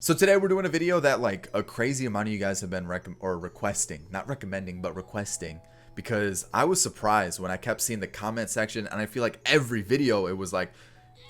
So today we're doing a video that like a crazy amount of you guys have been requesting, not recommending, but requesting, because I was surprised when I kept seeing the comment section, and I feel like every video it was like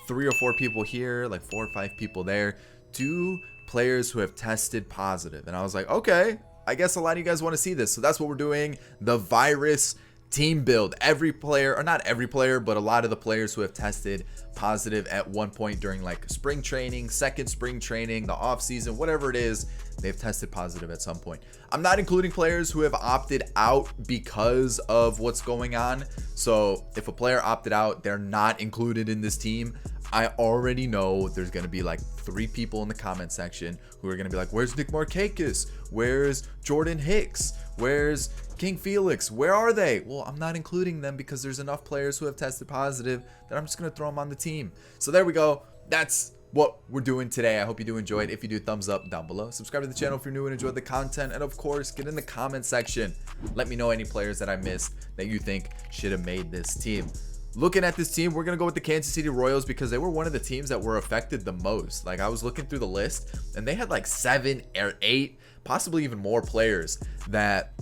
3 or 4 people here, like 4 or 5 people there, 2 players who have tested positive. And I was like, okay, I guess a lot of you guys want to see this. So that's what we're doing, the virus team build. Every player, or not every player, but a lot of the players who have tested positive at one point during like spring training, second spring training, the off season, whatever it is, they've tested positive at some point. I'm not including players who have opted out because of what's going on. So if a player opted out, they're not included in this team. I already know there's going to be like 3 people in the comment section who are going to be like, where's Nick Markakis? Where's Jordan Hicks? Where's King Felix? Where are they? Well, I'm not including them because there's enough players who have tested positive that I'm just going to throw them on the team. So there we go. That's what we're doing today. I hope you do enjoy it. If you do, thumbs up down below. Subscribe to the channel if you're new and enjoyed the content. And of course, get in the comment section. Let me know any players that I missed that you think should have made this team. Looking at this team, we're going to go with the Kansas City Royals because they were one of the teams that were affected the most. Like, I was looking through the list and they had like 7 or 8, possibly even more players that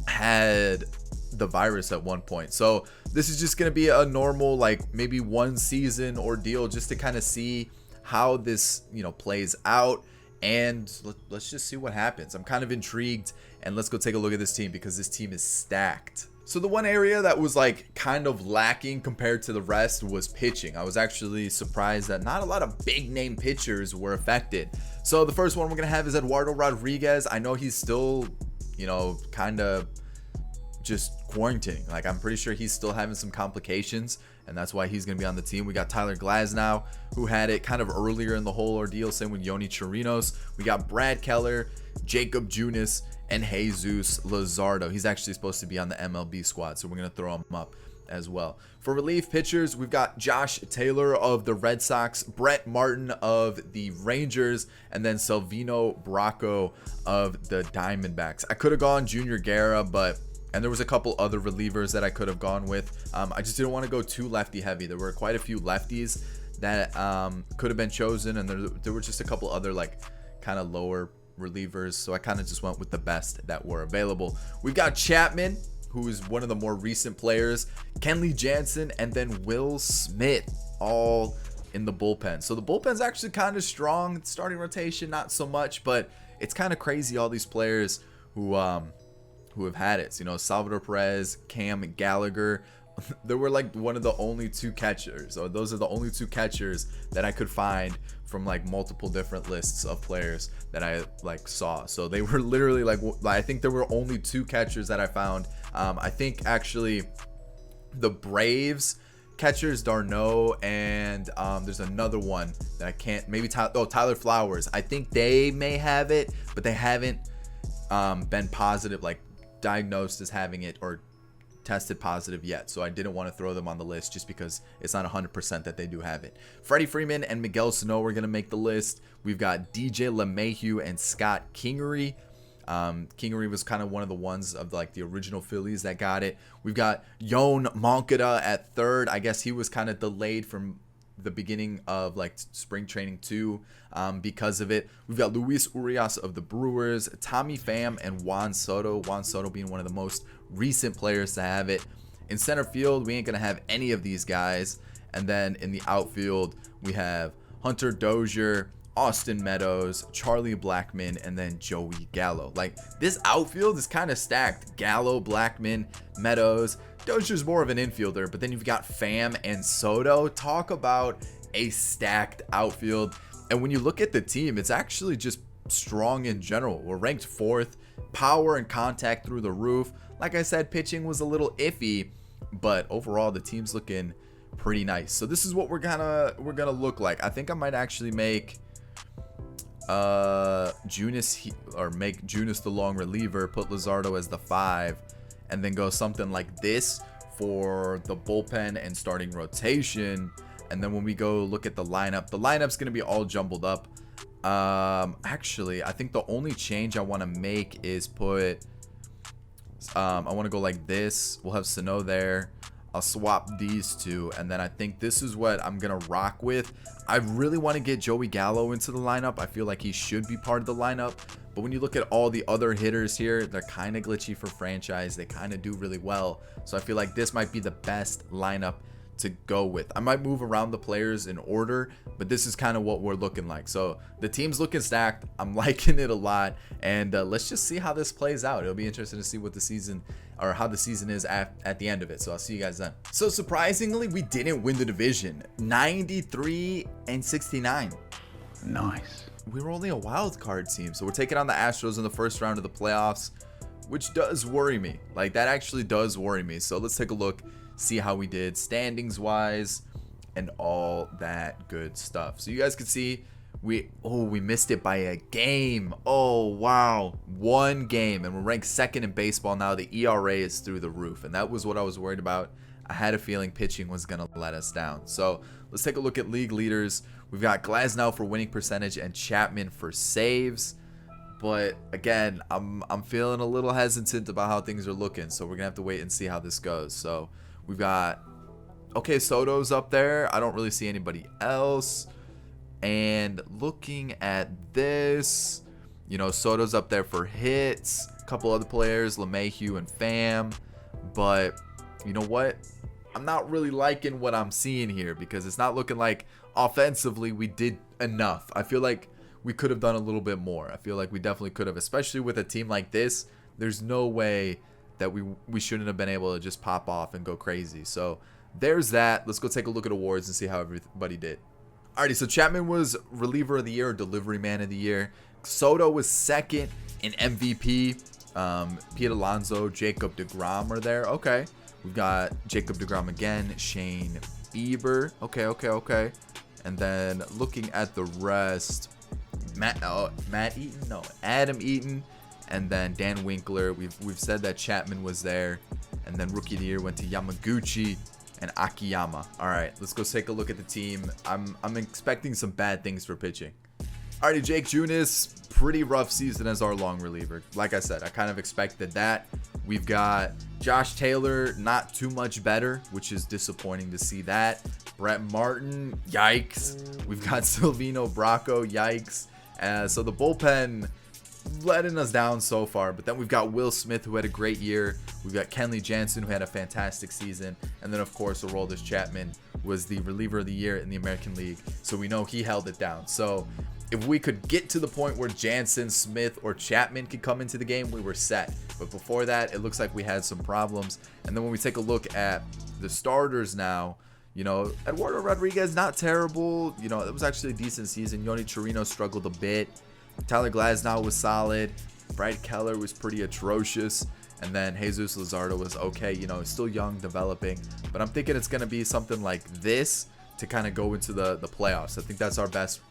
had the virus at one point. So this is just going to be a normal, like maybe 1 season ordeal just to kind of see how this, plays out. And let's just see what happens. I'm kind of intrigued, and let's go take a look at this team because this team is stacked. So the one area that was like kind of lacking compared to the rest was pitching. I was actually surprised that not a lot of big name pitchers were affected. So the first one we're going to have is Eduardo Rodriguez. I know he's still, kind of just quarantining. Like, I'm pretty sure he's still having some complications, and that's why he's going to be on the team. We got Tyler Glasnow, who had it kind of earlier in the whole ordeal. Same with Yoni Chirinos. We got Brad Keller, Jacob Junis, and Jesus Luzardo. He's actually supposed to be on the MLB squad, so we're going to throw him up as well. For relief pitchers, we've got Josh Taylor of the Red Sox, Brett Martin of the Rangers, and then Salvino Bracco of the Diamondbacks. I could have gone Junior Guerra, and there was a couple other relievers that I could have gone with. I just didn't want to go too lefty heavy. There were quite a few lefties that could have been chosen, and there were just a couple other like kind of lower relievers, so I kind of just went with the best that were available. We've got Chapman, who is one of the more recent players, Kenley Jansen, and then Will Smith, all in the bullpen. So the bullpen's actually kind of strong. Starting rotation, not so much, but it's kind of crazy, all these players who have had it. Salvador Perez, Cam Gallagher. They were like one of the only 2 catchers, or those are the only 2 catchers that I could find from like multiple different lists of players that I like saw. So they were literally like, I think there were only 2 catchers that I found. I think actually the Braves catchers, Darno, and there's another one that I can't, maybe Tyler Flowers. I think they may have it, but they haven't been positive, like diagnosed as having it or tested positive yet. So I didn't want to throw them on the list just because it's not 100% that they do have it. Freddie Freeman and Miguel Sano are going to make the list. We've got DJ LeMahieu and Scott Kingery. Kingery was kind of one of the ones of like the original Phillies that got it. We've got Yon Moncada at third. I guess he was kind of delayed from the beginning of like spring training too, because of it. We've got Luis Urias of the Brewers, Tommy Pham, and Juan Soto. Juan Soto being one of the most recent players to have it. In center field, we ain't gonna have any of these guys. And then in the outfield, we have Hunter Dozier, Austin Meadows, Charlie Blackmon, and then Joey Gallo. Like, this outfield is kind of stacked. Gallo, Blackmon, Meadows. Dozier's more of an infielder, but then you've got Pham and Soto. Talk about a stacked outfield. And when you look at the team, it's actually just strong in general. We're ranked 4th. Power and contact through the roof. Like I said, pitching was a little iffy, but overall the team's looking pretty nice. So this is what we're gonna look like. I think I might actually make Junis, or make Junis the long reliever, put Luzardo as the 5, and then go something like this for the bullpen and starting rotation. And then when we go look at the lineup's going to be all jumbled up. Actually, I think the only change I want to make is put, I want to go like this. We'll have Sano there. I'll swap these two, and then I think this is what I'm gonna rock with. I really want to get Joey Gallo into the lineup. I feel like he should be part of the lineup, but when you look at all the other hitters here, they're kind of glitchy for franchise. They kind of do really well, so I feel like this might be the best lineup to go with. I might move around the players in order, but this is kind of what we're looking like. So the team's looking stacked. I'm liking it a lot, and let's just see how this plays out. It'll be interesting to see what the season, or how the season is at the end of it. So I'll see you guys then. So surprisingly, we didn't win the division. 93-69. Nice. We were only a wild card team, so we're taking on the Astros in the first round of the playoffs, which does worry me. Like, that actually does worry me. So let's take a look, see how we did standings wise and all that good stuff. So you guys can see we missed it by a game. Oh wow, one game, and we're ranked second in baseball now. The ERA is through the roof, and that was what I was worried about. I had a feeling pitching was gonna let us down. So let's take a look at league leaders. We've got Glasnow for winning percentage and Chapman for saves. But again, I'm feeling a little hesitant about how things are looking, so we're gonna have to wait and see how this goes. So we've got, okay, Soto's up there. I don't really see anybody else. And looking at this, you know, Soto's up there for hits. A couple other players, LeMahieu and Pham. But you know what? I'm not really liking what I'm seeing here, because it's not looking like offensively we did enough. I feel like we could have done a little bit more. I feel like we definitely could have, especially with a team like this. There's no way that we shouldn't have been able to just pop off and go crazy. So there's that. Let's go take a look at awards and see how everybody did. Alrighty, so Chapman was reliever of the year, or delivery man of the year. Soto was second in MVP. Pete Alonso, Jacob deGrom are there. Okay, we've got Jacob deGrom again, Shane Bieber. Okay. And then looking at the rest, Adam Eaton, and then Dan Winkler. We've said that Chapman was there, and then rookie of the year went to Yamaguchi and Akiyama. All right, let's go take a look at the team. I'm expecting some bad things for pitching. Alrighty, Jake Junis, pretty rough season as our long reliever. Like I said, I kind of expected that. We've got Josh Taylor, not too much better, which is disappointing to see that. Brett Martin, yikes. We've got Silvino Bracco, yikes. So the bullpen letting us down so far, but then we've got Will Smith, who had a great year. We've got Kenley Jansen, who had a fantastic season, and then of course Aroldis Chapman was the reliever of the year in the American League, so we know he held it down. So if we could get to the point where Jansen, Smith, or Chapman could come into the game, we were set. But before that, it looks like we had some problems. And then when we take a look at the starters now, you know, Eduardo Rodriguez, not terrible. You know, it was actually a decent season. Yoni Chirino struggled a bit. Tyler Glasnow was solid. Brad Keller was pretty atrocious. And then Jesus Luzardo was okay. You know, still young, developing. But I'm thinking it's going to be something like this to kind of go into the playoffs. I think that's our best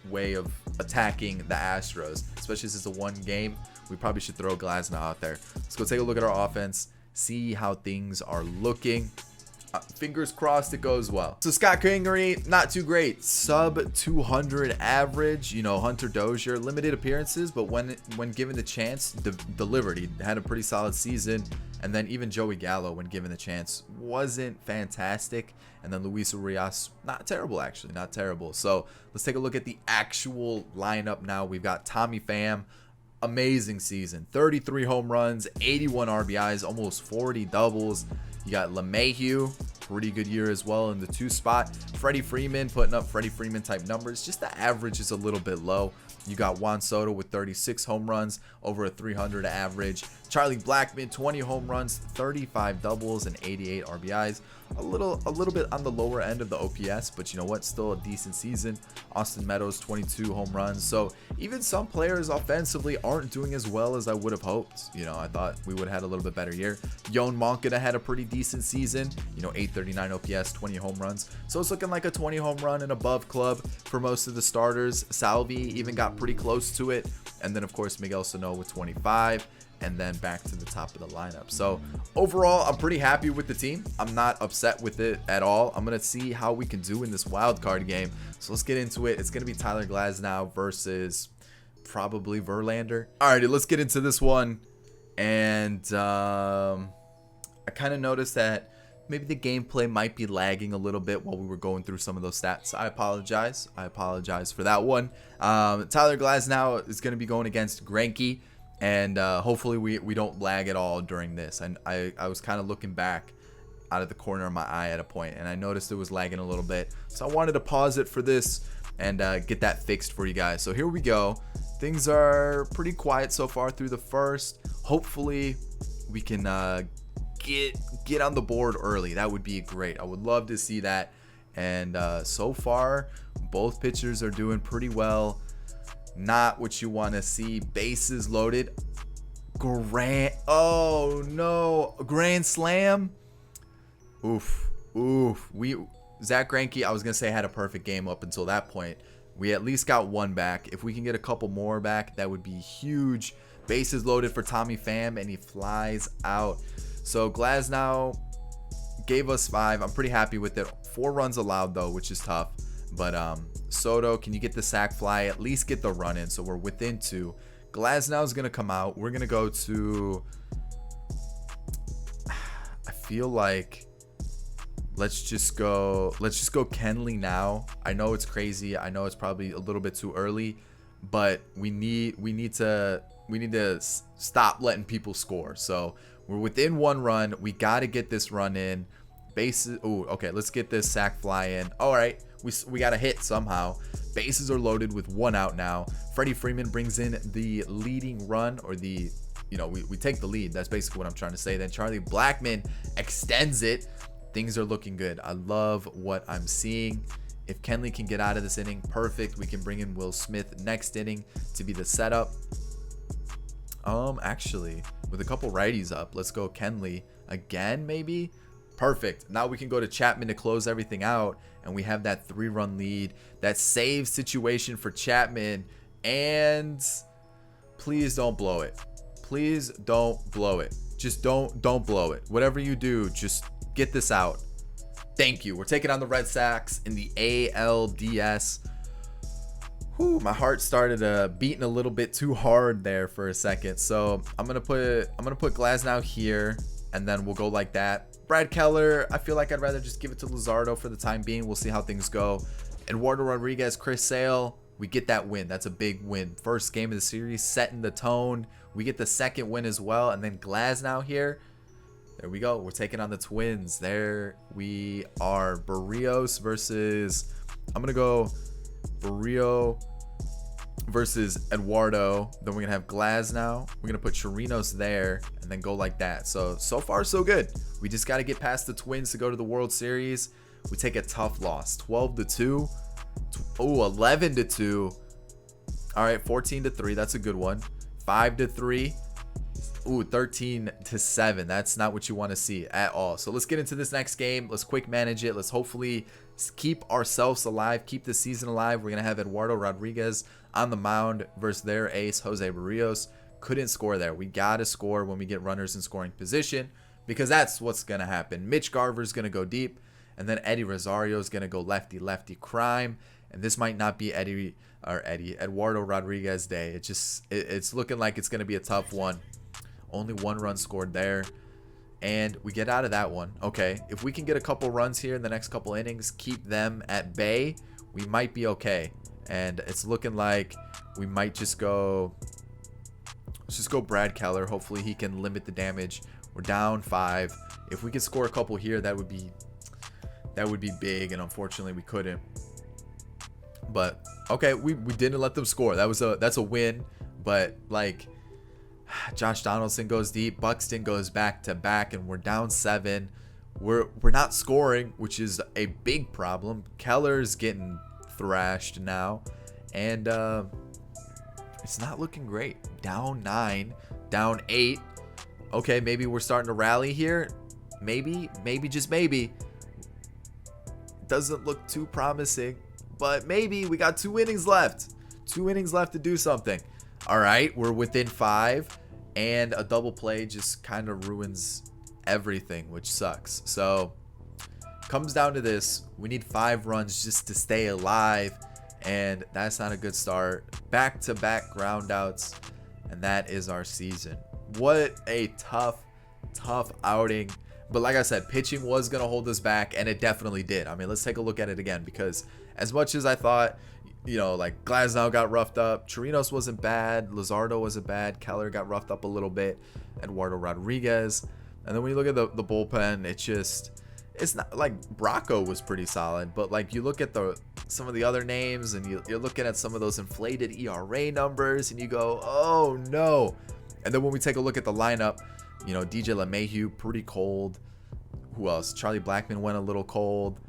way of attacking the Astros, especially since it's a one game. We probably should throw Glasnow out there. Let's go take a look at our offense, see how things are looking. Fingers crossed it goes well. So Scott Kingery, not too great. Sub 200 average. You know, Hunter Dozier, limited appearances, but when given the chance, delivered. He had a pretty solid season. And then even Joey Gallo, when given the chance, wasn't fantastic. And then Luis Urias, not terrible, actually, not terrible. So let's take a look at the actual lineup now. We've got Tommy Pham, amazing season, 33 home runs, 81 RBIs, almost 40 doubles. You got LeMahieu, pretty good year as well in the 2 spot. Freddie Freeman putting up Freddie Freeman type numbers. Just the average is a little bit low. You got Juan Soto with 36 home runs, over a 300 average. Charlie Blackmon, 20 home runs, 35 doubles, and 88 RBIs. A little bit on the lower end of the OPS, but you know what? Still a decent season. Austin Meadows, 22 home runs. So even some players offensively aren't doing as well as I would have hoped. You know, I thought we would have had a little bit better year. Yoan Moncada had a pretty decent season. You know, 839 OPS, 20 home runs. So it's looking like a 20 home run and above club for most of the starters. Salvi even got pretty close to it. And then, of course, Miguel Sano with 25. And then back to the top of the lineup. So overall, I'm pretty happy with the team. I'm not upset with it at all. I'm going to see how we can do in this wild card game. So let's get into it. It's going to be Tyler Glasnow versus probably Verlander. Alrighty, let's get into this one. And I kind of noticed that maybe the gameplay might be lagging a little bit while we were going through some of those stats. I apologize for that one. Tyler Glasnow is going to be going against Greinke, and hopefully we don't lag at all during this. And I was kind of looking back out of the corner of my eye at a point, and I noticed it was lagging a little bit, so I wanted to pause it for this and get that fixed for you guys. So here we go. Things are pretty quiet so far through the first. Hopefully we can get on the board early. That would be great. I would love to see that. And so far both pitchers are doing pretty well. Not what you want to see. Bases loaded. Oh no, grand slam. Oof. Zach Greinke, I was gonna say, had a perfect game up until that point. We at least got one back. If we can get a couple more back, that would be huge. Bases loaded for Tommy Pham, and he flies out. So Glasnow gave us 5. I'm pretty happy with it. 4 runs allowed though, which is tough. But Soto, can you get the sac fly? At least get the run in, so we're within 2. Glasnow is gonna come out. We're gonna go to, I feel like, let's just go Kenley now. I know it's crazy. I know it's probably a little bit too early, but we need to stop letting people score. So we're within 1 run. We got to get this run in. Bases. Oh, okay. Let's get this sac fly in. All right. We got a hit somehow. Bases are loaded with 1 out now. Freddie Freeman brings in the leading run, or the, we take the lead. That's basically what I'm trying to say. Then Charlie Blackmon extends it. Things are looking good. I love what I'm seeing. If Kenley can get out of this inning, perfect. We can bring in Will Smith next inning to be the setup. Actually, with a couple righties up, let's go Kenley again, maybe. Perfect. Now we can go to Chapman to close everything out, and we have that 3-run lead. That save situation for Chapman, and please don't blow it. Please don't blow it. Just don't blow it. Whatever you do, just get this out. Thank you. We're taking on the Red Sox in the ALDS. Whew, my heart started beating a little bit too hard there for a second. So I'm gonna put Glasnow here, and then we'll go like that. Brad Keller, I feel like I'd rather just give it to Luzardo for the time being. We'll see how things go. Eduardo Rodriguez, Chris Sale, we get that win. That's a big win. First game of the series, setting the tone. We get the second win as well, and then Glasnow here. There we go. We're taking on the Twins. There we are. Barrios versus, I'm going to go Barrio versus Eduardo. Then we're going to have Glasnow. We're going to put Chirinos there and then go like that. So far, so good. We just got to get past the Twins to go to the World Series. We take a tough loss. 12-2. Oh, 11-2. All right, 14-3. That's a good one. 5-3. Ooh, 13-7. That's not what you want to see at all. So let's get into this next game. Let's quick manage it. Let's hopefully keep ourselves alive, keep the season alive. We're going to have Eduardo Rodriguez on the mound versus their ace, Jose Barrios. Couldn't score there. We got to score when we get runners in scoring position, because that's what's going to happen. Mitch Garver's going to go deep, and then Eddie Rosario is going to go lefty crime. And this might not be Eduardo Rodriguez day. It's looking like it's going to be a tough one. Only 1 run scored there, and we get out of that one. Okay, if we can get a couple runs here in the next couple innings, keep them at bay, we might be okay. And it's looking like we might just go, let's just go Brad Keller. Hopefully he can limit the damage. We're down 5. If we could score a couple here, that would be big, and unfortunately we couldn't. But okay, we didn't let them score. That's a win. But like, Josh Donaldson goes deep, Buxton goes back to back, and we're down 7. We're not scoring, which is a big problem. Keller's getting thrashed now, and it's not looking great. Down 9, down 8. Okay, maybe we're starting to rally here. Maybe just maybe. Doesn't look too promising, but maybe. We got 2 innings left. 2 innings left to do something. All right, we're within 5, and a double play just kind of ruins everything, which sucks. So comes down to this. We need 5 runs just to stay alive, and that's not a good start. Back-to-back groundouts, and that is our season. What a tough outing But like I said, pitching was going to hold us back, and it definitely did. I mean, let's take a look at it again, because as much as I thought, you know, like Glasnow got roughed up, Chirinos wasn't bad, Luzardo wasn't bad, Keller got roughed up a little bit, Eduardo Rodriguez. And then when you look at the bullpen, it's not like Bracco was pretty solid, but like you look at some of the other names, and you're looking at some of those inflated ERA numbers, and you go, oh no. And then when we take a look at the lineup, you know, DJ LeMahieu, pretty cold. Who else? Charlie Blackmon went a little cold.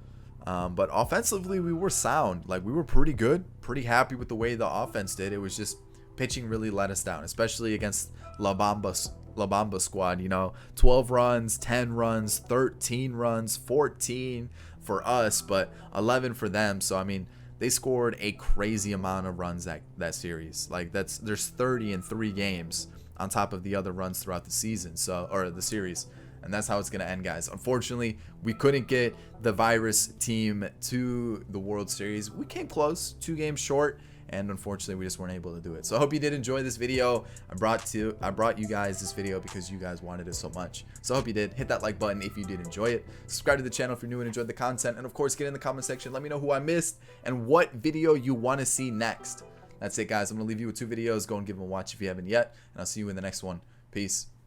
But offensively, we were sound. Like, we were pretty good. Pretty happy with the way the offense did. It was just pitching really let us down, especially against La Bamba squad. You know, 12 runs, 10 runs, 13 runs, 14 for us, but 11 for them. So, I mean, they scored a crazy amount of runs that series. Like, there's 30 in 3 games on top of the other runs throughout the season, or the series. And that's how it's going to end, guys. Unfortunately, we couldn't get the virus team to the World Series. We came close, 2 games short, and unfortunately we just weren't able to do it. So I hope you did enjoy this video. I brought you guys this video because you guys wanted it so much. So I hope you did. Hit that like button if you did enjoy it. Subscribe to the channel if you're new and enjoyed the content, and of course, get in the comment section. Let me know who I missed and what video you want to see next. That's it, guys. I'm going to leave you with 2 videos. Go and give them a watch if you haven't yet, and I'll see you in the next one. Peace.